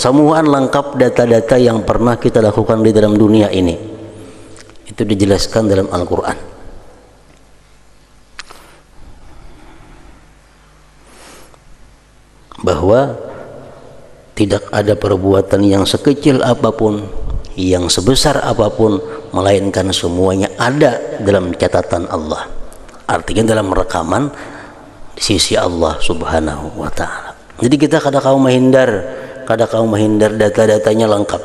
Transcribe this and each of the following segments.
Semua lengkap data-data yang pernah kita lakukan di dalam dunia ini. Itu dijelaskan dalam Al-Quran. Bahwa tidak ada perbuatan yang sekecil apapun, yang sebesar apapun, melainkan semuanya ada dalam catatan Allah. Artinya dalam rekaman di sisi Allah Subhanahu wa Ta'ala. Jadi kita kada kau menghindar data-datanya lengkap.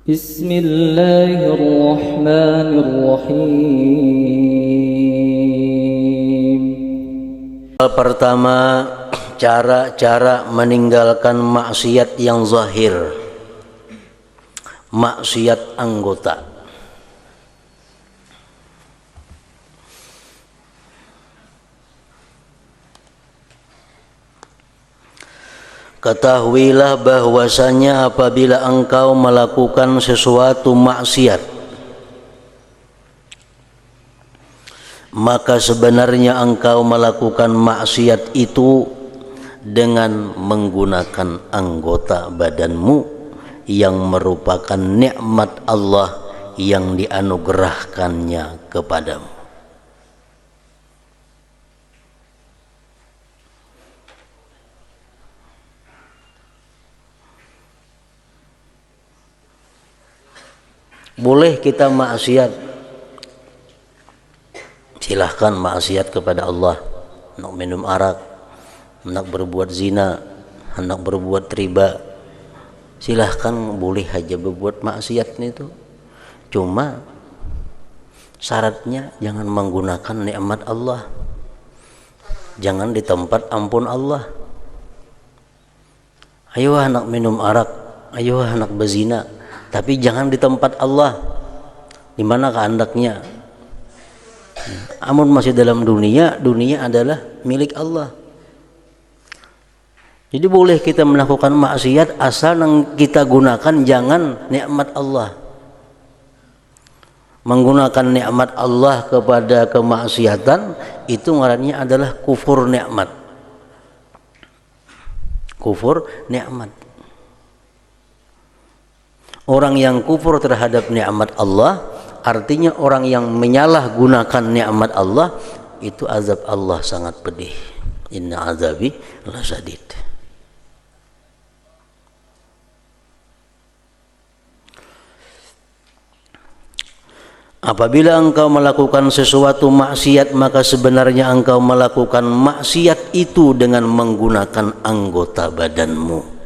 Bismillahirrahmanirrahim. Pertama, cara-cara meninggalkan maksiat yang zahir, maksiat anggota. Ketahuilah bahwasanya apabila engkau melakukan sesuatu maksiat, maka sebenarnya engkau melakukan maksiat itu dengan menggunakan anggota badanmu yang merupakan nikmat Allah yang dianugerahkannya kepadamu. Boleh kita maksiat, silahkan maksiat kepada Allah. Hendak minum arak, hendak berbuat zina, hendak berbuat riba, silahkan boleh aja berbuat maksiat itu. Cuma syaratnya jangan menggunakan nikmat Allah, jangan di tempat ampun Allah. Ayo hendak minum arak, ayo hendak berzina, tapi jangan di tempat Allah. Di mana kehendaknya? Amun masih dalam dunia, dunia adalah milik Allah. Jadi boleh kita melakukan maksiat asal yang kita gunakan jangan nikmat Allah. Menggunakan nikmat Allah kepada kemaksiatan itu ngarannya adalah kufur nikmat. Kufur nikmat. Orang yang kufur terhadap nikmat Allah, artinya orang yang menyalahgunakan nikmat Allah, itu azab Allah sangat pedih. Inna azabi lasyadid. Apabila engkau melakukan sesuatu maksiat, maka sebenarnya engkau melakukan maksiat itu dengan menggunakan anggota badanmu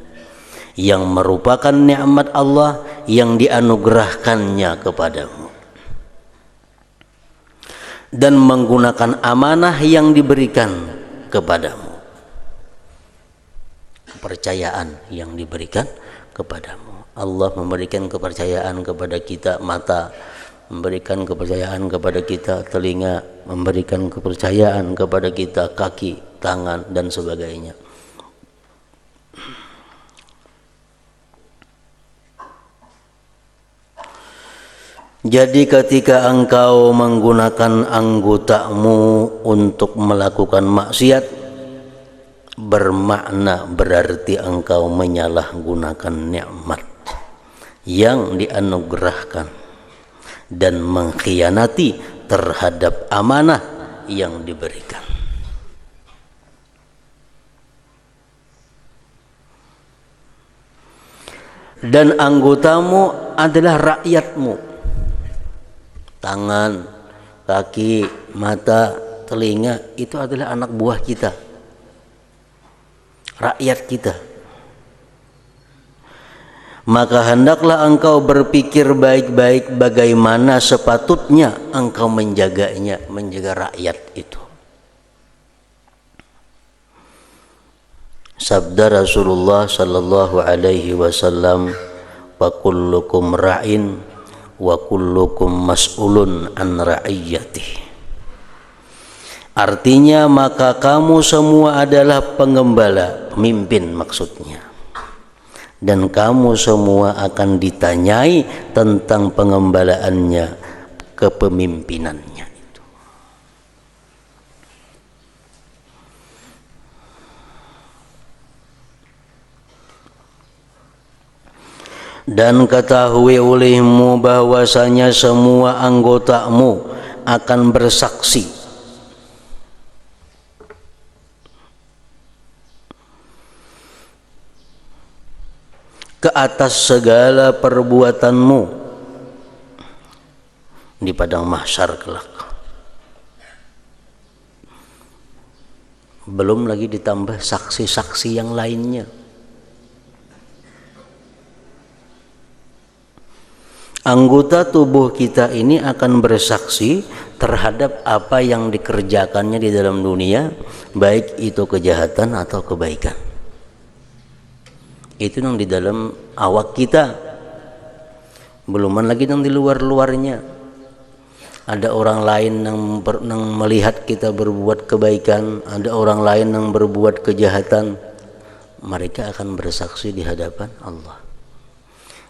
yang merupakan nikmat Allah yang dianugerahkannya kepadamu, dan menggunakan amanah yang diberikan kepadamu, kepercayaan yang diberikan kepadamu. Allah memberikan kepercayaan kepada kita mata, memberikan kepercayaan kepada kita telinga, memberikan kepercayaan kepada kita kaki, tangan, dan sebagainya. Jadi ketika engkau menggunakan anggotamu untuk melakukan maksiat, bermakna berarti engkau menyalahgunakan nikmat yang dianugerahkan dan mengkhianati terhadap amanah yang diberikan. Dan anggotamu adalah rakyatmu. Tangan, kaki, mata, telinga itu adalah anak buah kita, rakyat kita. Maka hendaklah engkau berpikir baik-baik bagaimana sepatutnya engkau menjaganya, menjaga rakyat itu. Sabda Rasulullah sallallahu alaihi wasallam, "Wa kullukum ra'in wa kullukum mas'ulun an ra'iyyatihi." Artinya maka kamu semua adalah pengembala, pemimpin maksudnya, dan kamu semua akan ditanyai tentang pengembalaannya, kepemimpinannya itu. Dan ketahui olehmu bahwasanya semua anggotamu akan bersaksi ke atas segala perbuatanmu di padang mahsyar kelak. Belum lagi ditambah saksi-saksi yang lainnya. Anggota tubuh kita ini akan bersaksi terhadap apa yang dikerjakannya di dalam dunia, baik itu kejahatan atau kebaikan. Itu yang di dalam awak kita, belum lagi yang di luar-luarnya. Ada orang lain yang melihat kita berbuat kebaikan, ada orang lain yang berbuat kejahatan. Mereka akan bersaksi di hadapan Allah.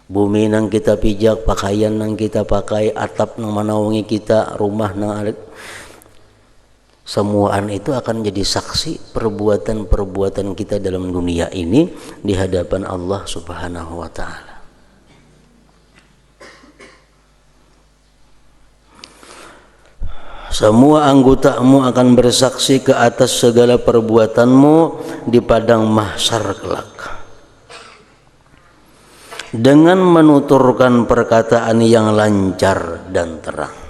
Bumi nang kita pijak, pakaian nang kita pakai, atap nang manaungi kita, rumah nang semuaan itu akan jadi saksi perbuatan-perbuatan kita dalam dunia ini di hadapan Allah Subhanahu wa taala. Semua anggotamu akan bersaksi ke atas segala perbuatanmu di padang mahsyar kelak, dengan menuturkan perkataan yang lancar dan terang.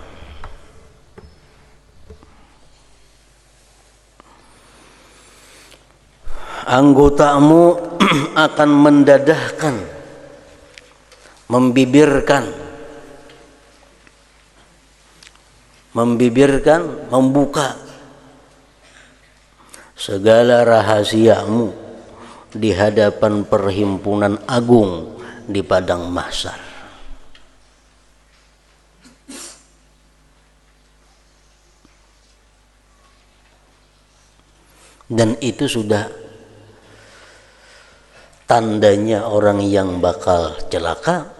Anggotamu akan mendadahkan, membuka segala rahasiamu di hadapan perhimpunan agung di padang mahsyar. Dan itu sudah tandanya orang yang bakal celaka,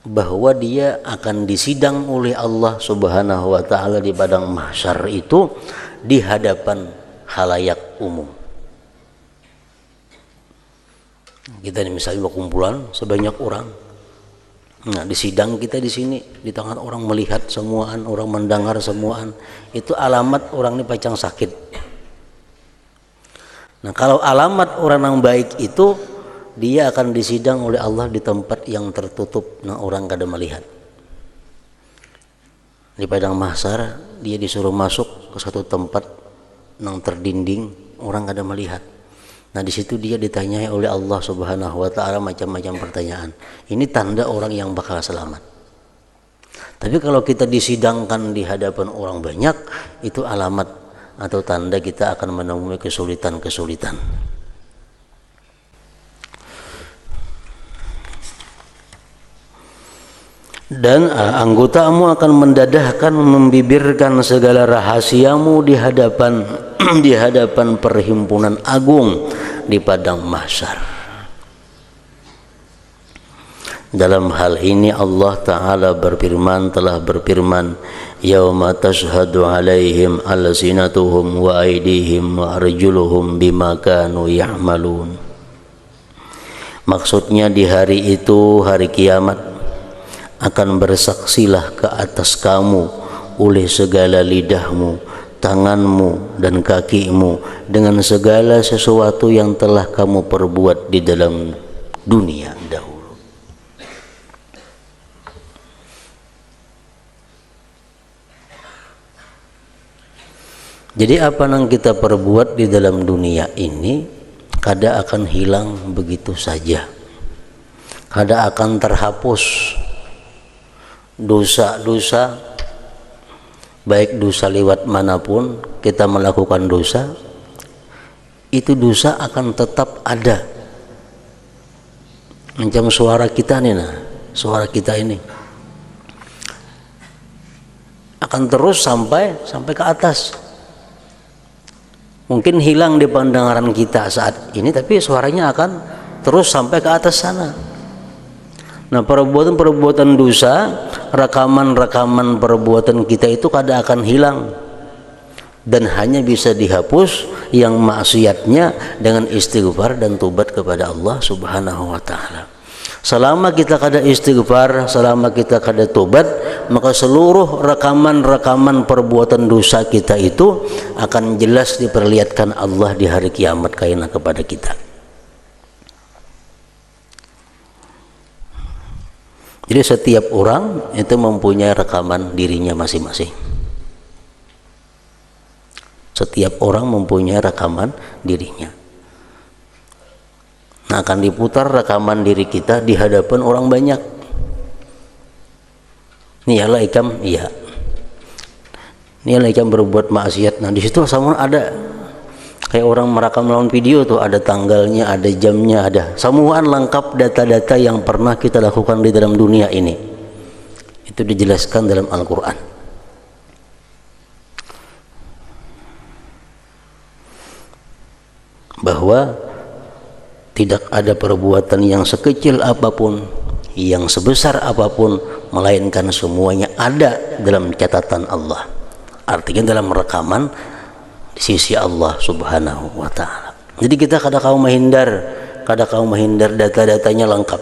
bahwa dia akan disidang oleh Allah Subhanahu wa taala di padang mahsyar itu di hadapan khalayak umum. Kita ini misalnya kumpulan sebanyak orang. Nah, di sidang kita di sini, di tangan orang melihat semuaan, orang mendengar semuaan. Itu alamat orang ini pacang sakit. Nah, kalau alamat orang yang baik itu, dia akan disidang oleh Allah di tempat yang tertutup, nah orang kada melihat. Di padang mahsyar dia disuruh masuk ke satu tempat yang terdinding, orang kada melihat. Nah di situ dia ditanyai oleh Allah Subhanahu wa taala macam-macam pertanyaan. Ini tanda orang yang bakal selamat. Tapi kalau kita disidangkan di hadapan orang banyak, itu alamat atau tanda kita akan menemui kesulitan-kesulitan. Dan anggotamu akan mendadahkan, membibirkan segala rahasiamu di hadapan perhimpunan agung di padang mahsyar. Dalam hal ini Allah Ta'ala telah berfirman, yauma tashhadu alaihim alsinatuhum wa aydihim wa arjuluhum bima kanu ya'malun. Maksudnya di hari itu, hari kiamat, akan bersaksilah ke atas kamu oleh segala lidahmu, tanganmu dan kakimu dengan segala sesuatu yang telah kamu perbuat di dalam dunia dahulu. Jadi apa yang kita perbuat di dalam dunia ini kada akan hilang begitu saja, kada akan terhapus. Dosa-dosa, baik dosa lewat manapun kita melakukan dosa, itu dosa akan tetap ada. Macam suara kita nih, suara kita ini akan terus sampai ke atas. Mungkin hilang di pandangan kita saat ini, tapi suaranya akan terus sampai ke atas sana. Nah, perbuatan-perbuatan dosa, rekaman-rekaman perbuatan kita itu kada akan hilang dan hanya bisa dihapus yang maksiatnya dengan istighfar dan tobat kepada Allah Subhanahu wa taala. Selama kita kada istighfar, selama kita kada tobat, maka seluruh rekaman-rekaman perbuatan dosa kita itu akan jelas diperlihatkan Allah di hari kiamat kaina kepada kita. Jadi setiap orang itu mempunyai rekaman dirinya masing-masing. Setiap orang mempunyai rekaman dirinya. Nah, akan diputar rekaman diri kita di hadapan orang banyak. Niyalah ikam, iya. Niyalah ikam berbuat maksiat. Nah, di situ sama ada kayak orang merekam lawan video tuh, ada tanggalnya, ada jamnya, ada semuaan lengkap data-data yang pernah kita lakukan di dalam dunia ini. Itu dijelaskan dalam Al-Qur'an. Bahwa tidak ada perbuatan yang sekecil apapun, yang sebesar apapun, melainkan semuanya ada dalam catatan Allah. Artinya dalam rekaman di sisi Allah Subhanahu wa ta'ala. Jadi kita kada kau menghindar data-datanya lengkap.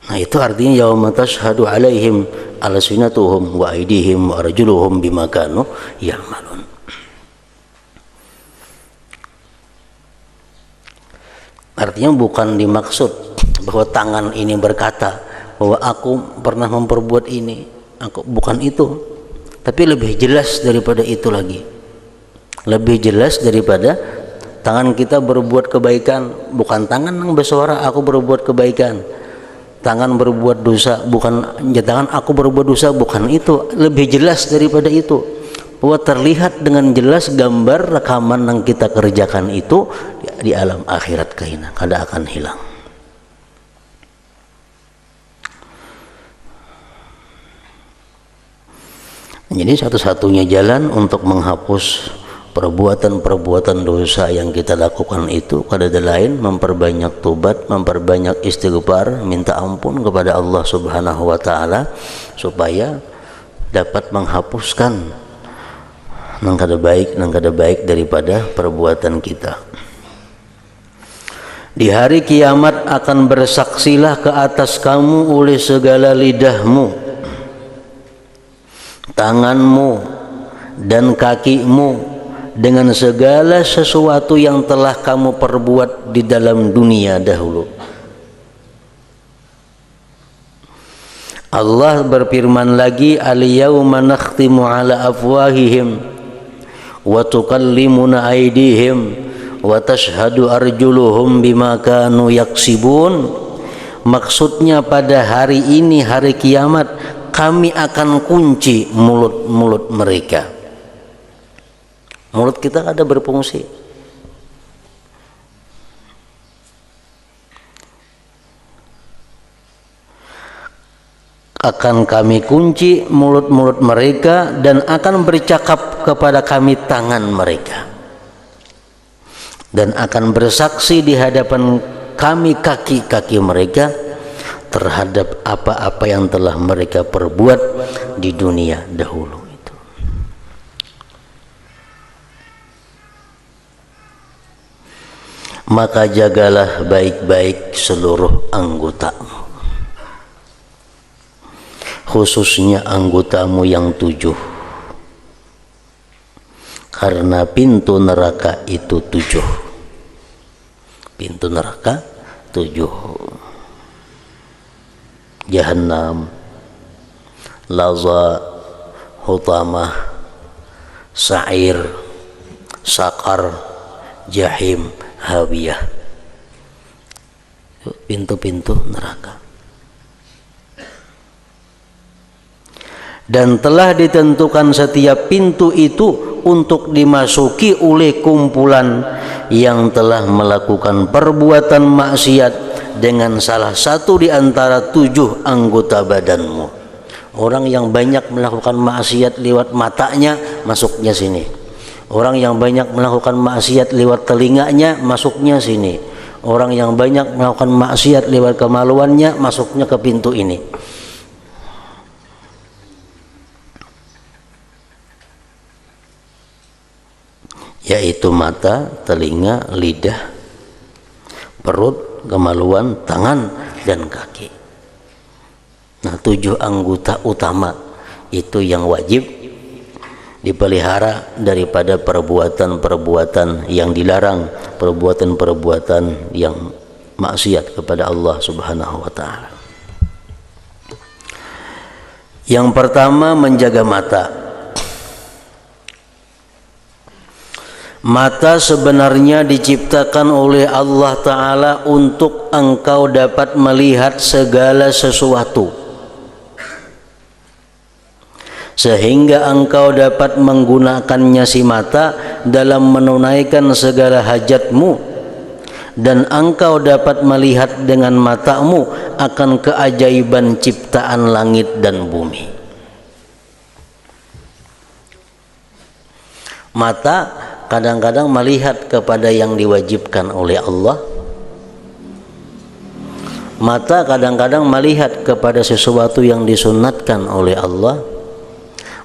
Nah, itu artinya yauma tashhadu alaihim alsinatuhum wa aydihim wa arjuluhum bima kanu ya'malun. Artinya bukan dimaksud bahwa tangan ini berkata bahwa aku pernah memperbuat ini, bukan itu, tapi lebih jelas daripada itu lagi. Lebih jelas daripada tangan kita berbuat kebaikan, bukan tangan yang bersuara aku berbuat kebaikan, tangan berbuat dosa, bukan tangan aku berbuat dosa, bukan itu. Lebih jelas daripada itu, bahwa terlihat dengan jelas gambar rekaman yang kita kerjakan itu di alam akhirat kaina, kada akan hilang. Jadi satu-satunya jalan untuk menghapus perbuatan-perbuatan dosa yang kita lakukan itu kada ada lain, memperbanyak tobat, memperbanyak istighfar, minta ampun kepada Allah Subhanahu wa ta'ala, supaya dapat menghapuskan nang kada baik daripada perbuatan kita. Di hari kiamat akan bersaksilah ke atas kamu oleh segala lidahmu, tanganmu, dan kakimu dengan segala sesuatu yang telah kamu perbuat di dalam dunia dahulu. Allah berfirman lagi, al-yawma nakhtimu ala afwahihim wa tukallimuna aydihim wa tashhadu arjuluhum bima kanu yaksibun. Maksudnya pada hari ini, hari kiamat, kami akan kunci mulut-mulut mereka. Mulut kita ada berfungsi. Akan kami kunci mulut-mulut mereka dan akan bercakap kepada kami tangan mereka, dan akan bersaksi di hadapan kami kaki-kaki mereka terhadap apa-apa yang telah mereka perbuat di dunia dahulu itu. Maka jagalah baik-baik seluruh anggotamu, khususnya anggotamu yang 7, karena pintu neraka itu 7. Pintu neraka 7. Jahannam, Laza, Hutamah, Sa'ir, Sakar, Jahim, Hawiyah. Pintu-pintu neraka. Dan telah ditentukan setiap pintu itu untuk dimasuki oleh kumpulan yang telah melakukan perbuatan maksiat dengan salah satu di antara 7 anggota badanmu. Orang yang banyak melakukan maksiat lewat matanya, masuknya sini. Orang yang banyak melakukan maksiat lewat telinganya, masuknya sini. Orang yang banyak melakukan maksiat lewat kemaluannya, masuknya ke pintu ini. Yaitu mata, telinga, lidah, perut, kemaluan, tangan, dan kaki. Nah, 7 anggota utama itu yang wajib dipelihara daripada perbuatan-perbuatan yang dilarang, perbuatan-perbuatan yang maksiat kepada Allah Subhanahu wa taala. Yang pertama, menjaga mata. Mata sebenarnya diciptakan oleh Allah Ta'ala untuk engkau dapat melihat segala sesuatu, sehingga engkau dapat menggunakannya si mata dalam menunaikan segala hajatmu, dan engkau dapat melihat dengan matamu akan keajaiban ciptaan langit dan bumi. Mata kadang-kadang melihat kepada yang diwajibkan oleh Allah. Mata kadang-kadang melihat kepada sesuatu yang disunatkan oleh Allah.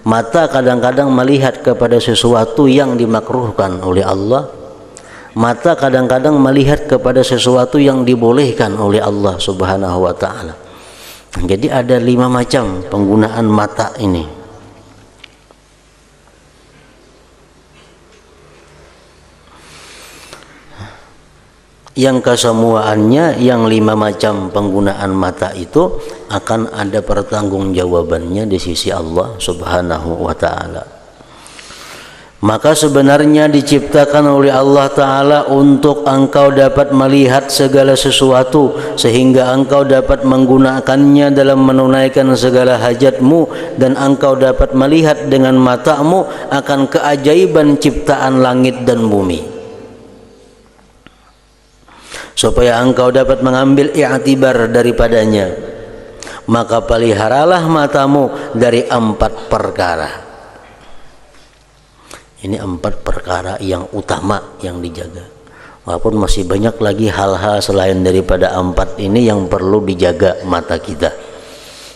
Mata kadang-kadang melihat kepada sesuatu yang dimakruhkan oleh Allah. Mata kadang-kadang melihat kepada sesuatu yang dibolehkan oleh Allah Subhanahu wa taala. Jadi ada 5 macam penggunaan mata ini. Yang kesemuaannya, yang 5 macam penggunaan mata itu akan ada pertanggungjawabannya di sisi Allah Subhanahu wa taala. Maka sebenarnya diciptakan oleh Allah Ta'ala untuk engkau dapat melihat segala sesuatu, sehingga engkau dapat menggunakannya dalam menunaikan segala hajatmu, dan engkau dapat melihat dengan matamu akan keajaiban ciptaan langit dan bumi, supaya engkau dapat mengambil i'tibar daripadanya. Maka peliharalah matamu dari 4 perkara. Ini 4 perkara yang utama yang dijaga. Walaupun masih banyak lagi hal-hal selain daripada 4 ini yang perlu dijaga mata kita.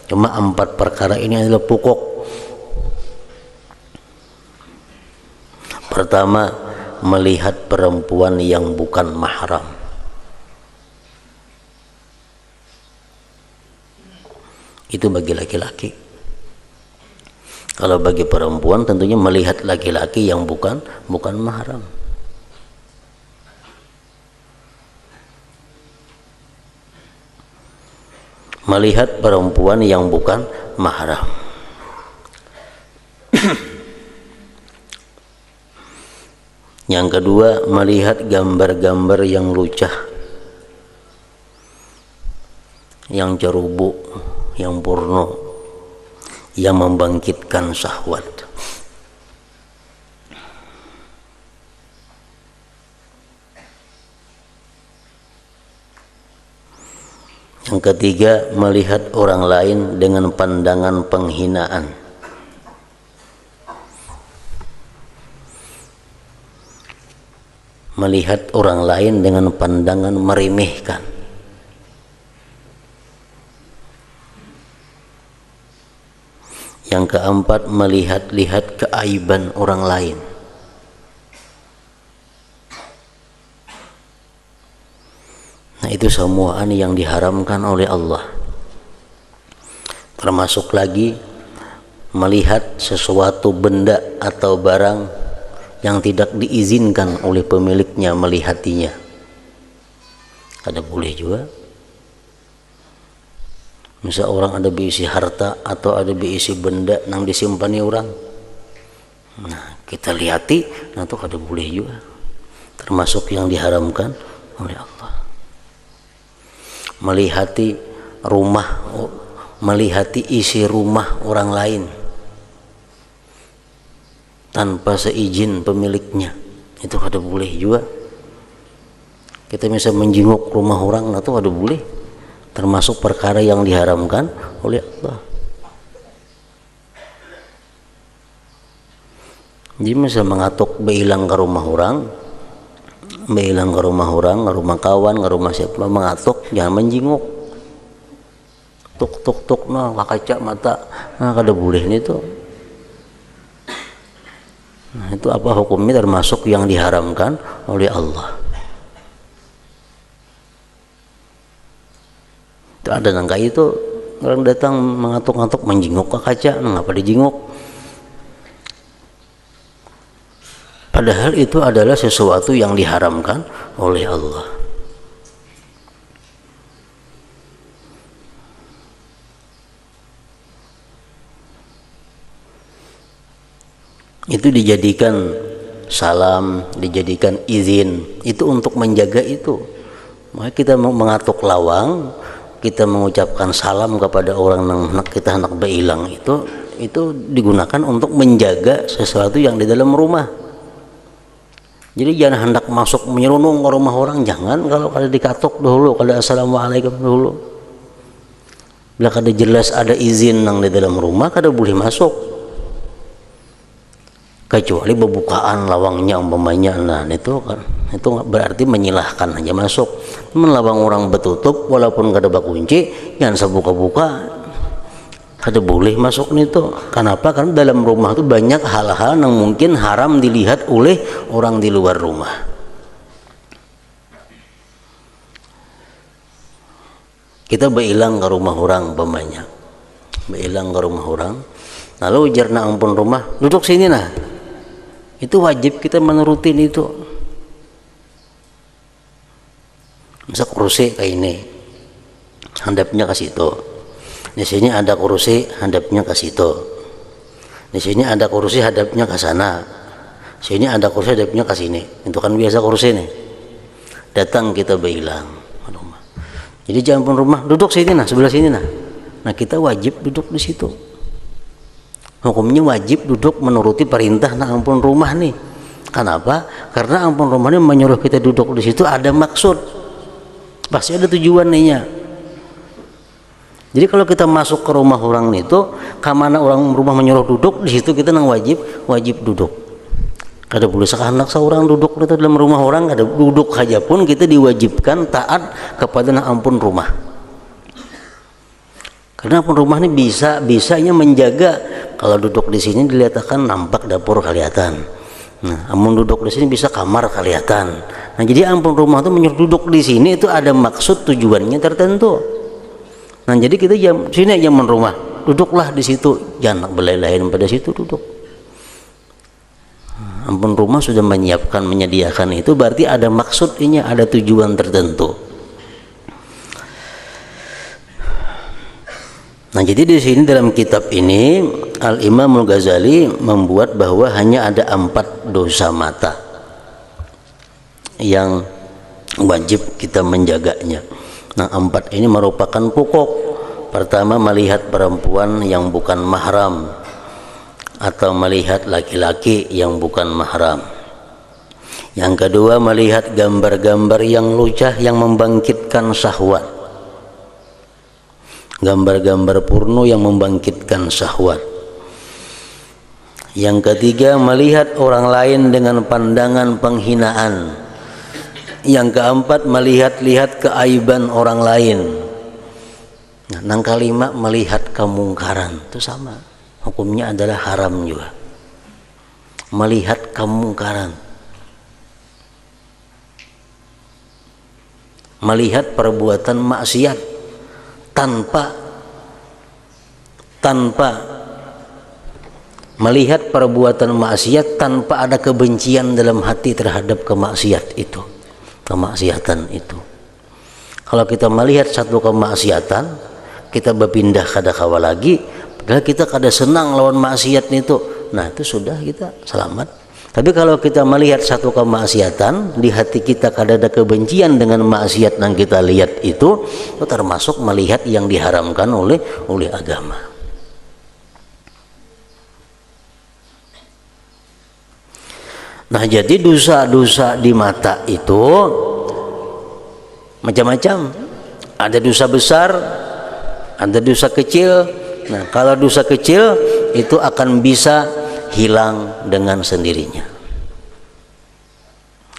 Cuma 4 perkara ini adalah pokok. Pertama, melihat perempuan yang bukan mahram. Itu bagi laki-laki. Kalau bagi perempuan tentunya melihat laki-laki yang bukan mahram. Melihat perempuan yang bukan mahram. Yang kedua, melihat gambar-gambar yang lucah, yang cerubu, yang porno, yang membangkitkan syahwat. Yang ketiga, melihat orang lain dengan pandangan penghinaan. Melihat orang lain dengan pandangan meremehkan. Yang keempat, melihat-lihat keaiban orang lain. Nah, itu semuaan yang diharamkan oleh Allah. Termasuk lagi melihat sesuatu benda atau barang yang tidak diizinkan oleh pemiliknya melihatinya. Ada boleh juga. Misal orang ada berisi harta atau ada berisi benda yang disimpani orang, nah kita lihati, nah itu ada boleh juga, termasuk yang diharamkan oleh Allah. Melihati rumah, melihati isi rumah orang lain tanpa seizin pemiliknya, itu ada boleh juga. Kita bisa menjenguk rumah orang, nah itu ada boleh, termasuk perkara yang diharamkan oleh Allah. Jadi misal mengatuk beilang ke rumah orang, beilang ke rumah orang, ke rumah kawan, ke rumah siapa, mengatuk, jangan menjenguk. Tuk tuk tuk, nah kaca mata, nah kada boleh nih tuh. Nah itu apa hukumnya? Termasuk yang diharamkan oleh Allah. ada nangka itu orang datang mengatuk-ngatuk menjinguk ke kaca, ngapa dijinguk? Padahal itu adalah sesuatu yang diharamkan oleh Allah. Itu dijadikan salam, dijadikan izin, itu untuk menjaga itu. Maka kita mengatuk lawang, kita mengucapkan salam kepada orang yang kita hendak beilang, itu digunakan untuk menjaga sesuatu yang di dalam rumah. Jadi jangan hendak masuk menyerunung ke rumah orang, jangan. Kalau kada dikatuk dulu, kada assalamualaikum dulu, bila kada jelas ada izin yang di dalam rumah, kada boleh masuk. Kecuali pembukaan lawangnya umpamanya, nah itu berarti menyilahkan aja masuk. Lawang orang betutup walaupun kada bakunci, jangan sebuka-buka, kada boleh masuk itu. Kenapa? Karena dalam rumah itu banyak hal-hal yang mungkin haram dilihat oleh orang di luar rumah. Kita beilang ke rumah orang umpamanya, beilang ke rumah orang, lalu ujarna ampun rumah, duduk sini nah. Itu wajib kita menurutin itu. Misal kursi kayak ini, hadapnya ke situ. Di sini ada kursi, hadapnya ke situ. Di sini ada kursi, hadapnya ke sana. Sini ada kursi, hadapnya ke sini. Itu kan biasa kursi nih. Datang kita bilang, jadi jangan pun rumah, duduk sini nah, sebelah sini nah. Nah kita wajib duduk di situ. Hukumnya wajib duduk menuruti perintah nah ampun rumah nih. Kenapa? Karena ampun rumah ini menyuruh kita duduk di situ ada maksud, pasti ada tujuannya. Jadi kalau kita masuk ke rumah orang itu, kemana orang rumah menyuruh duduk, di situ kita nang wajib duduk. Kada boleh sekanak seorang duduk di dalam rumah orang, kada duduk saja pun kita diwajibkan taat kepada nah ampun rumah. Karena ampun rumah ini bisanya menjaga. Kalau duduk di sini dilihatkan nampak dapur kelihatan. Nah, amun duduk di sini bisa kamar kelihatan. Nah, jadi ampun rumah itu menyuruh duduk di sini itu ada maksud tujuannya tertentu. Nah, jadi kita sini aja ampun rumah, duduklah di situ, jangan belai-lain pada situ duduk. Ampun rumah sudah menyediakan itu, berarti ada maksudnya, ada tujuan tertentu. Nah, jadi di sini dalam kitab ini Al-Imam Al-Ghazali membuat bahwa hanya ada 4 dosa mata yang wajib kita menjaganya. Nah, 4 ini merupakan pokok. Pertama, melihat perempuan yang bukan mahram atau melihat laki-laki yang bukan mahram. Yang kedua, melihat gambar-gambar yang lucah yang membangkitkan syahwat. Gambar-gambar porno yang membangkitkan syahwat. Yang ketiga, melihat orang lain dengan pandangan penghinaan. Yang keempat, melihat-lihat keaiban orang lain. Nah, yang kelima, melihat kemungkaran. Itu sama, hukumnya adalah haram juga. Melihat kemungkaran, melihat perbuatan maksiat tanpa melihat perbuatan maksiat tanpa ada kebencian dalam hati terhadap kemaksiatan itu. Kalau kita melihat satu kemaksiatan, kita berpindah kada kawa lagi, padahal kita kada senang lawan maksiat itu, nah itu sudah kita selamat. Tapi kalau kita melihat satu kemaksiatan, di hati kita kada ada kebencian dengan maksiat yang kita lihat itu termasuk melihat yang diharamkan oleh agama. Nah, jadi dosa-dosa di mata itu macam-macam. Ada dosa besar, ada dosa kecil. Nah, kalau dosa kecil itu akan bisa hilang dengan sendirinya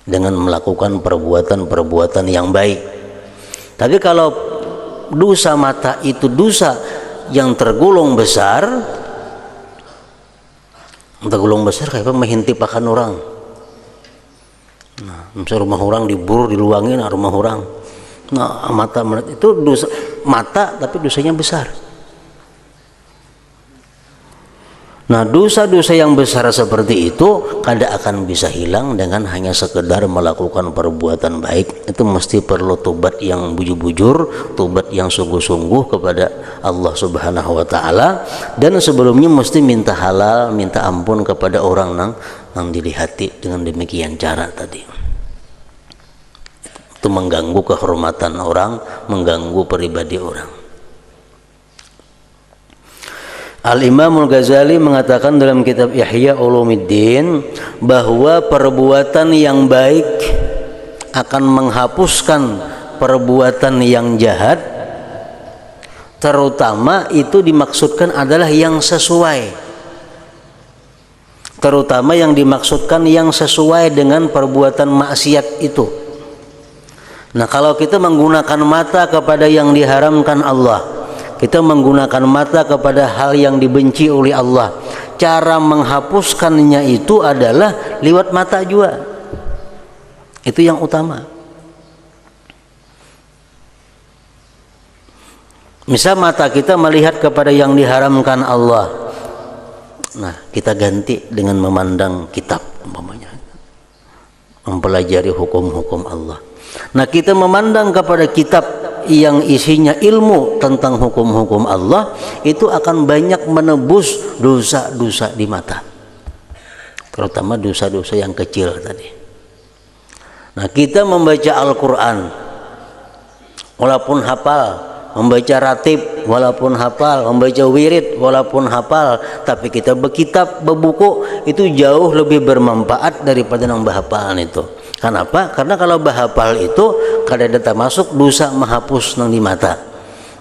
dengan melakukan perbuatan-perbuatan yang baik. Tapi kalau dosa mata itu dosa yang tergolong besar kayak apa, mengintip akan orang. Nah, misal rumah orang diburu, diluangin rumah orang, Nah, mata itu dosa mata tapi dosanya besar. Nah, dosa-dosa yang besar seperti itu kada akan bisa hilang dengan hanya sekedar melakukan perbuatan baik. Itu mesti perlu tobat yang bujur-bujur, tobat yang sungguh-sungguh kepada Allah Subhanahu wa taala, dan sebelumnya mesti minta halal, minta ampun kepada orang nang dilihati dengan demikian cara tadi. Itu mengganggu kehormatan orang, mengganggu pribadi orang. Al-Imam Al-Ghazali mengatakan dalam kitab Ihya Ulumuddin bahwa perbuatan yang baik akan menghapuskan perbuatan yang jahat, terutama itu dimaksudkan adalah yang sesuai. Terutama yang dimaksudkan yang sesuai dengan perbuatan maksiat itu. Nah, kalau kita menggunakan mata kepada yang diharamkan Allah, kita menggunakan mata kepada hal yang dibenci oleh Allah, cara menghapuskannya itu adalah lewat mata juga. Itu yang utama. Misal mata kita melihat kepada yang diharamkan Allah, nah kita ganti dengan memandang kitab umpamanya, mempelajari hukum-hukum Allah. Nah, kita memandang kepada kitab yang isinya ilmu tentang hukum-hukum Allah, itu akan banyak menebus dosa-dosa di mata, terutama dosa-dosa yang kecil tadi. Nah, kita membaca Al-Quran walaupun hafal, membaca ratib walaupun hafal, membaca wirid walaupun hafal, tapi kita berkitab, berbuku, itu jauh lebih bermanfaat daripada yang berhafal itu. Kenapa? Karena kalau bahapal itu kadang datang masuk dosa menghapus nang di mata.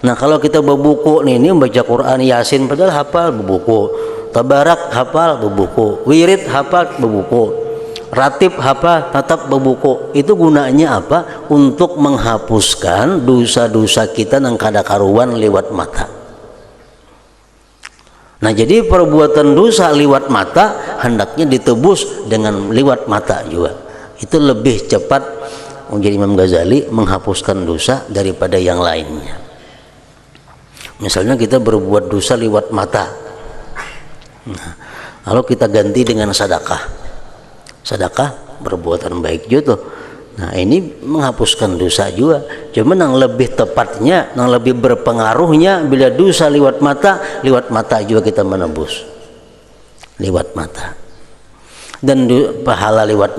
Nah, kalau kita berbuku ini membaca Quran Yasin padahal hafal berbuku, Tabarak hafal berbuku, wirid hafal berbuku, ratib hafal tetap berbuku. Itu gunanya apa? Untuk menghapuskan dosa-dosa kita nang kada karuan lewat mata. Nah, jadi perbuatan dosa lewat mata hendaknya ditebus dengan lewat mata juga. Itu lebih cepat menjadi Imam Ghazali menghapuskan dosa daripada yang lainnya. Misalnya kita berbuat dosa lewat mata, nah, lalu kita ganti dengan sedekah. Sedekah perbuatan baik juga. Nah, ini menghapuskan dosa juga. Cuma yang lebih tepatnya, yang lebih berpengaruhnya bila dosa lewat mata juga kita menebus lewat mata. Dan pahala lewat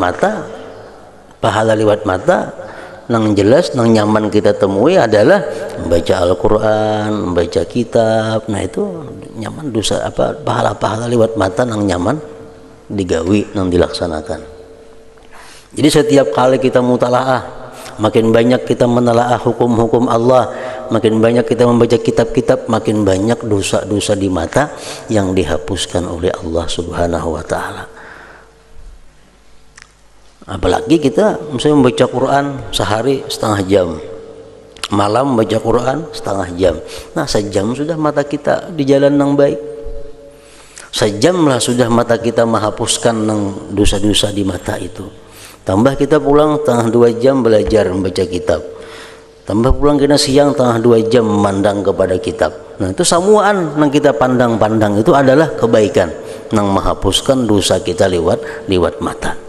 mata nang jelas, nang nyaman kita temui adalah membaca Al-Quran, membaca kitab. Nah, itu nyaman dosa pahala-pahala lewat mata nang nyaman digawi, nang dilaksanakan. Jadi setiap kali kita mutalaah, makin banyak kita menelaah hukum-hukum Allah, makin banyak kita membaca kitab-kitab, makin banyak dosa-dosa di mata yang dihapuskan oleh Allah Subhanahu wa taala. Apalagi kita misalnya membaca Quran sehari setengah jam, malam membaca Quran setengah jam. Nah, sejam sudah mata kita di jalan yang baik. Sejam lah sudah mata kita menghapuskan dosa-dosa di mata itu. Tambah kita pulang tengah 2 jam belajar membaca kitab. Tambah pulang kita siang tengah 2 jam memandang kepada kitab. Nah, itu samuan yang kita pandang-pandang itu adalah kebaikan yang menghapuskan dosa kita lewat mata.